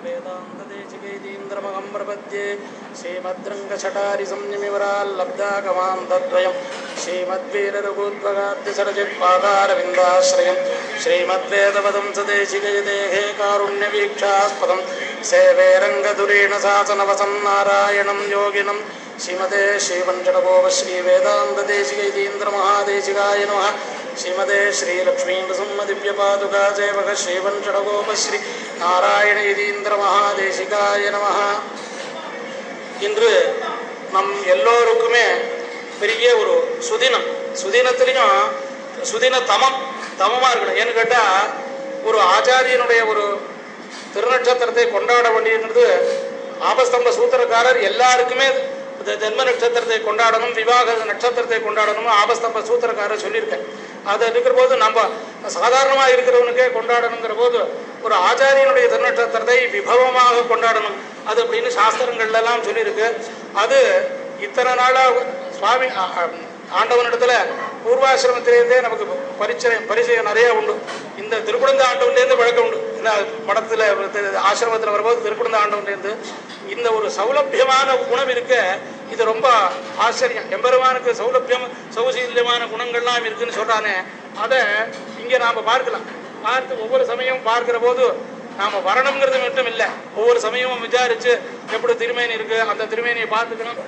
वेदान्तदेशिकैतीन्द्रमहं प्रपद्ये श्रीमद्रङ्गशटारिसंयमिवराल्लब्धागमां तद्वयं श्रीमद्वीररघुद्वगाद्यसरजित्पादारविन्दाश्रयं श्रीमद्वेदपदं सदेशिकयदेहे कारुण्यवीक्षास्पदं सेवे रङ्गधुरेण शासनवसं नारायणं योगिनं श्रीमते श्रीवंशडगोपश्रीवेदान्तदेशिकैतीन्द्रमहादेशिकाय नमः श्रीमते श्रीलक्ष्मीनृसिंहदिव्यपादुका सेवक श्रीवंशडगोपश्री नारायण यतीन्द्र महादेशिकाय नमः. இன்று நம் எல்லோருக்குமே பெரிய ஒரு சுதினம். சுதினத்திலையும் சுதின தமமாக இருக்கணும். ஏன்னு கேட்டால் ஒரு ஆச்சாரியனுடைய ஒரு திருநட்சத்திரத்தை கொண்டாட வேண்டியது ஆபஸ்தம்ப சூத்திரக்காரர் எல்லாருக்குமே ஜென்ம நட்சத்திரத்தை கொண்டாடணும், விவாக நட்சத்திரத்தை கொண்டாடணும் ஆபஸ்தம்ப சூத்திரக்காரர் சொல்லியிருக்கேன். அது இருக்கிற போது நம்ம சாதாரணமாக இருக்கிறவனுக்கே கொண்டாடணுங்கிற போது ஒரு ஆச்சாரியனுடைய திருநட்சத்திரத்தை விபவமாக கொண்டாடணும் அது அப்படின்னு சாஸ்திரங்கள்லாம் சொல்லியிருக்கு. அது இத்தனை நாளாக சுவாமி ஆண்டவனிடத்துல பூர்வாசிரமத்திலேருந்தே நமக்கு பரிச்சயம் நிறைய உண்டு. இந்த திருக்குடந்த ஆண்டவன்லேருந்து வழக்கம் உண்டு. இந்த மடத்தில் ஆசிரமத்தில் வரும்போது திருக்குடந்த ஆண்டவன்லேருந்து இந்த ஒரு சௌலபியமான குணம் இருக்க இது ரொம்ப ஆச்சரியம். எம்பெருமானுக்கு சௌலபியம் சௌசீல்யமான குணங்கள்லாம் இருக்குன்னு சொல்றானே, அதை இங்கே நாம் பார்க்கலாம். பார்த்து ஒவ்வொரு சமயமும் பார்க்கிற போது நாம் வரணுங்கிறது மட்டும் இல்லை, ஒவ்வொரு சமயமும் விசாரிச்சு எப்படி திருமேனி இருக்கு அந்த திருமேனியை பார்த்துக்கணும்.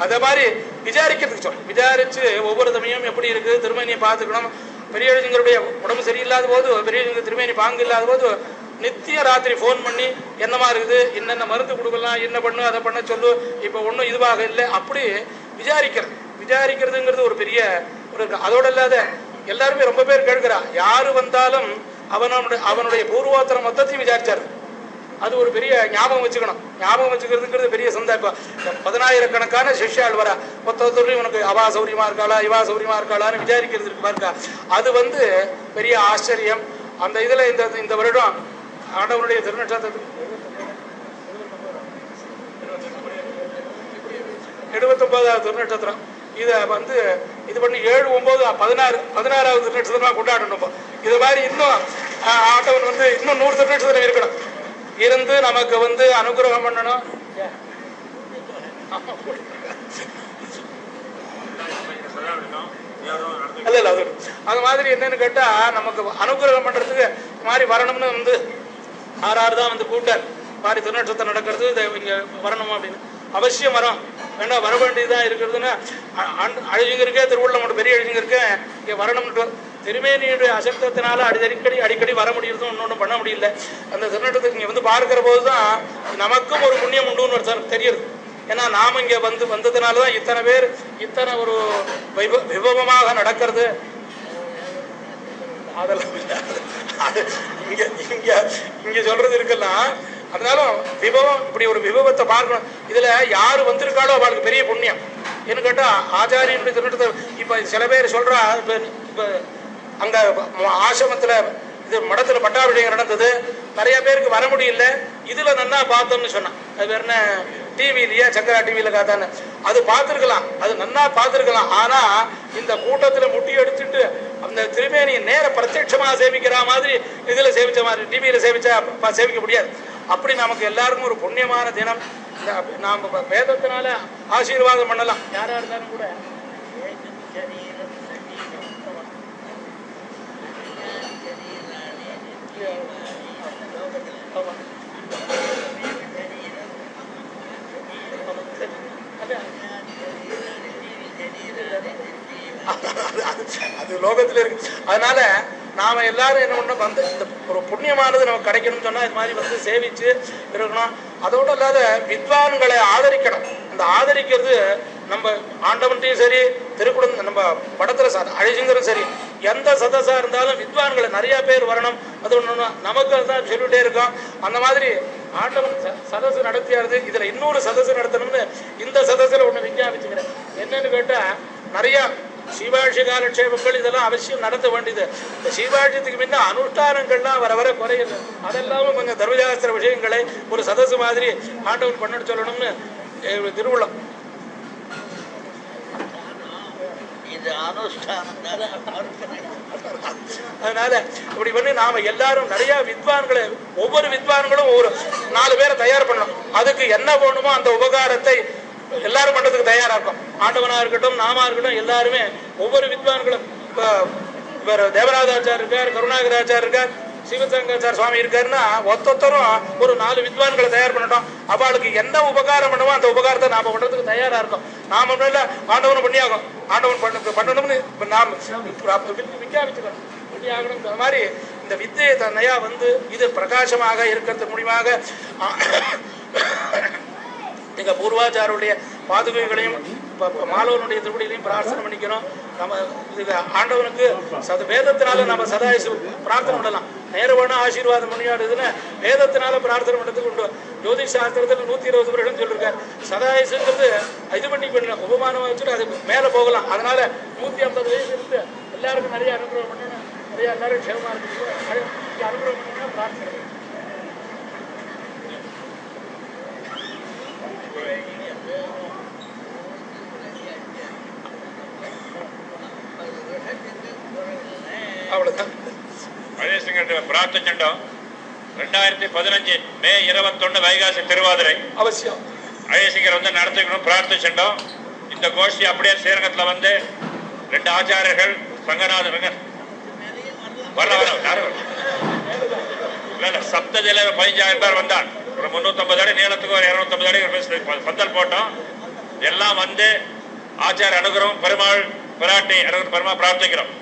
அதே மாதிரி விசாரிக்கிறதுக்கு சொல்ல விசாரிச்சு ஒவ்வொரு சமயம் எப்படி இருக்கு திருமேனியை பார்த்துக்கணும். பெரியவங்களுடைய உடம்பு சரியில்லாத போது பெரியவங்க திருமேனி பாங்கு இல்லாத போது நித்திய ராத்திரி ஃபோன் பண்ணி என்னமா இருக்குது, என்னென்ன மருந்து கொடுக்கலாம், என்ன பண்ணு அதை பண்ண சொல்லு, இப்போ ஒன்றும் இதுவாக இல்லை அப்படி விசாரிக்கிறதுங்கிறது ஒரு பெரிய ஒரு. அதோடு இல்லாத எல்லாருமே ரொம்ப பேர் கேட்கிறா, யாரு வந்தாலும் அவனுடைய பூர்வோத்தரம் மொத்தத்தையும் விசாரிச்சாரு. அது ஒரு பெரிய ஞாபகம் வச்சுக்கணும். ஞாபகம் வச்சுக்கிறதுங்கிறது பெரிய சந்தர்ப்பம். 10,000கணக்கான சிஷ்யாள் வரா, மொத்தத்துறையும் உனக்கு அவா சௌரியமா இருக்காளா இவா சௌரியமா இருக்காளான்னு விசாரிக்கிறது இருக்கு பாருக்கா. அது பெரிய ஆச்சரியம். அந்த இதுல இந்த வருடம் ஆண்டவனுடைய திருநட்சத்திரத்துக்கு 79வது திருநட்சத்திரம். இதை இது பண்ணி 7, 9, 16வது திருநட்சத்திரமா கொண்டாடணும். இது மாதிரி இன்னும் ஆண்டவன் இன்னும் 100 திருநட்சத்திரம் இருக்கணும், இருந்து நமக்கு அனுகிரகம் பண்ணணும். இல்ல அது மாதிரி என்னன்னு கேட்டா நமக்கு அனுகிரகம் பண்றதுக்கு மாதிரி வரணும்னு 6 தான் கூட்டார் மாதிரி திருநட்சத்திரம் நடக்கிறது இங்க வரணும் அப்படின்னு. அவசியம் வரும், வேண்டாம் வர வேண்டியதான் இருக்கிறதுன்னா அழிஞ்சிருக்கே திருவள்ளம் பெரிய அழிஞ்சிருக்கே இங்க வரணும்னு திருமேனியுடைய அசக்தத்தினால அடிக்கடி வர முடியறதும் இன்னொன்றும் பண்ண முடியல. அந்த திருநட்டத்துக்கு இங்கே பார்க்கிற போது தான் நமக்கும் ஒரு புண்ணியம் உண்டுன்னு ஒரு தெரியுது. ஏன்னா நாம் இங்கே வந்ததுனால தான் இத்தனை பேர் இத்தனை ஒரு விபவமாக நடக்கிறது. அதெல்லாம் இங்கே சொல்றது இருக்கலாம். அதனாலும் விபவம் இப்படி ஒரு விபவத்தை பார்க்கணும். இதுல யாரு வந்திருக்காளோ அவளுக்கு பெரிய புண்ணியம். என்ன கேட்டா ஆச்சாரியனுடைய திருநட்டத்தை இப்ப சில பேர் சொல்றா, இப்ப அங்க ஆசிரமத்துல இது மடத்துல பட்டாபிஷேகம் நடந்தது, நிறைய பேருக்கு வர முடியல, இதுல நன்னா பார்த்தோம்னு சொன்னான். அது வேற என்ன டிவிலையே சக்கரா டிவியில காத்தான்னு அது பார்த்துருக்கலாம், அது நன்னா பார்த்துருக்கலாம். ஆனா இந்த கூட்டத்துல முட்டி எடுத்துட்டு அந்த திருமேனியை நேர பிரத்யட்சமா சேவிக்கிற மாதிரி இதுல சேவிச்ச மாதிரி டிவியில சேவிக்க முடியாது. அப்படி நமக்கு எல்லாருக்கும் ஒரு புண்ணியமான தினம். நாம் வேதத்தினால ஆசீர்வாதம் பண்ணலாம் யாரா இருந்தாலும் கூட. அது லோகத்துல இருக்கு. அதனால நாம எல்லாரும் என்ன பண்ணோம், இந்த ஒரு புண்ணியமானது நமக்கு கிடைக்கணும்னு சொன்னா இது மாதிரி சேவிச்சு இருக்கணும். அதோட இல்லாத வித்வான்களை ஆதரிக்கணும். அந்த ஆதரிக்கிறது நம்ம ஆண்டவன்ட்டையும் சரி திருக்குடம் நம்ம படத்துல அழிஞ்சுங்கிறதும் சரி எந்த சதஸா இருந்தாலும் வித்வான்களை நிறைய பேர் வரணும். அது ஒண்ணு நமக்கு தான் சொல்லிட்டே இருக்கோம். அந்த மாதிரி ஆண்டவன் சதசு நடத்தியாருது. இதுல இன்னொரு சதசு நடத்தணும்னு இந்த சதசுல ஒண்ணு விஞ்ஞாபிச்சுக்கிறேன். என்னன்னு கேட்டா நிறைய சீவாட்சி காலட்சேபங்கள் இதெல்லாம் அவசியம் நடத்த வேண்டியது. இந்த சீவாட்சியத்துக்கு முன்ன அனுஷ்டானங்கள்லாம் வர குறையுது. அதெல்லாமும் கொஞ்சம் தர்மசாஸ்திர விஷயங்களை ஒரு சதசு மாதிரி ஆண்டவன் பண்ண சொல்லணும்னு திருவுள்ளம். இது அனுஷ்டானம் தானே. அதனால இப்படி பண்ணி நாம எல்லாரும் நிறைய வித்வான்களை, ஒவ்வொரு வித்வான்களும் ஒரு 4 பேரை தயார் பண்ணணும். அதுக்கு என்ன வேணுமோ அந்த உபகாரத்தை எல்லாரும் பண்றதுக்கு தயாரா இருக்கும். ஆண்டவனா இருக்கட்டும், நாமா இருக்கட்டும், எல்லாருமே ஒவ்வொரு வித்வான்களும். இவர் தேவராஜாச்சார் இருக்கார், கருணாகராச்சார் இருக்கார், சிவசங்கராச்சார் சுவாமி இருக்காருன்னா ஒத்தொத்தரும் ஒரு 4 வித்வான்களை தயார் பண்ணட்டும். அவளுக்கு என்ன உபகாரம் பண்ணுமோ அந்த உபகாரத்தை நாம பண்றதுக்கு தயாரா இருக்கும். நாம ஆண்டவனை பண்ணியாகும், ஆண்டவன் பண்ணணும்னு நாம் விஞ்ஞாபிச்சுக்கணும், பண்ணியாகணும். அந்த மாதிரி இந்த வித்தியை தன்னையா இது பிரகாசமாக இருக்கிறது மூலியமாக எங்க பூர்வாச்சாருடைய பாதுகைகளையும் மாலவனுடைய திருப்படிகளையும் பிரார்த்தனை பண்ணிக்கணும். நம்ம இதுக்கு ஆண்டவனுக்கு வேதத்தினால நம்ம சதாயுசு பிரார்த்தனை பண்ணலாம். நேரவான ஆசீர்வாதம் பண்ணியாடுதுன்னு வேதத்தினால பிரார்த்தனை பண்ணுறதுக்கு உண்டு. ஜோதிஷ் சாஸ்திரத்தில் 120 வருடம் சொல்லியிருக்காரு. சதாயுசுங்கிறது இது பண்ணி உபமானமாக வச்சுட்டு அது மேலே போகலாம். அதனால 150 வயசு இருந்து எல்லாருக்கும் நிறைய அனுகிரகம் பண்ணணும், நிறைய எல்லாரும் க்ஷேமமாக இருக்கு அனுகிரகம் பண்ணணும் பிரார்த்தனை. அவ்வளவுதான். பிரார்த்திச்சுட்டோம். 2015 மே 21 வைகாசி திருவாதிரை அவசியம் அழகசிங்கர் நடத்திக்கணும் பிரார்த்திச்சுட்டோம். இந்த கோஷ்டி அப்படியே ஸ்ரீரங்கத்துல 2 ஆச்சாரியர்கள் சங்கநாதன் சப்தஜில 15,000 பேர் வந்தார். ஒரு 350 அடி நீளத்துக்கு ஒரு 250 அடி பந்தல் போட்டோம். எல்லாம் ஆச்சார அனுகிரகம் பெருமாள் பிராட்டி அனுகிரகம் பெருமாள் பிரார்த்திக்கிறோம்.